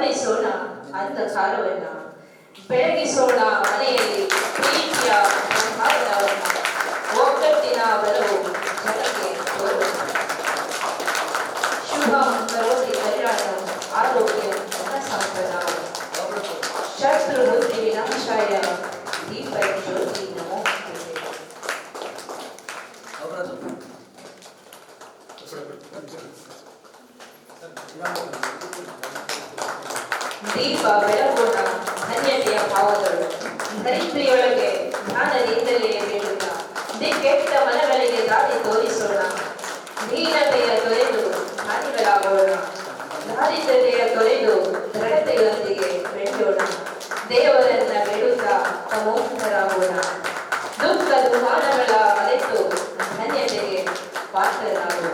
ಓಡಿಸೋಣ ಅಂಧಕಾರವನ್ನ, ಬೆಳಗಿಸೋಣ ಮನೆಯಲ್ಲಿ ಪ್ರೀತಿಯ ಸಂಹಾರವನ್ನ, ಒಗ್ಗಟ್ಟಿನ ಬಲವು ಜಗಕ್ಕೆ ತೋರೋಣ. ಶುಭ ಕರೋತಿ ಕಲ್ಯಾಣ ಆರೋಗ್ಯ ಸಂಪದ ಶತ್ರು ಬುದ್ಧಿ ವಿನಾಶಾಯ ದೀಪ ಜ್ಯೋತಿ ನಮೋ. ದೀಪ ಬೆಳಗೋಣ ಧನ್ಯತೆಯ ಭಾವಗಳು, ಧರಿತ್ರಿಯೊಳಗೆ ಜ್ಞಾನದಿಂದಲೇ ಬೇಡುತ್ತ ದಿಕ್ಕೆಟ್ಟ ಮನಗಳಿಗೆ ದಾರಿ ತೋರಿಸೋಣ. ದೀನತೆಯ ತೊರೆದು ಜ್ಞಾನಿಗಳಾಗೋಣ, ದಾರಿದ್ರ್ಯತೆಯ ತೊರೆದು ದೃಢತೆಯೊಂದಿಗೆ ಬೆಳೆಯೋಣ. ದೇವರನ್ನ ಬೇಡುತ್ತಾ ತಮೋಮುಖರಾಗೋಣ, ದುಃಖ ದುಮಾನಗಳ ಮರೆತು ಧನ್ಯತೆಗೆ ಪಾತ್ರರಾಗೋಣ.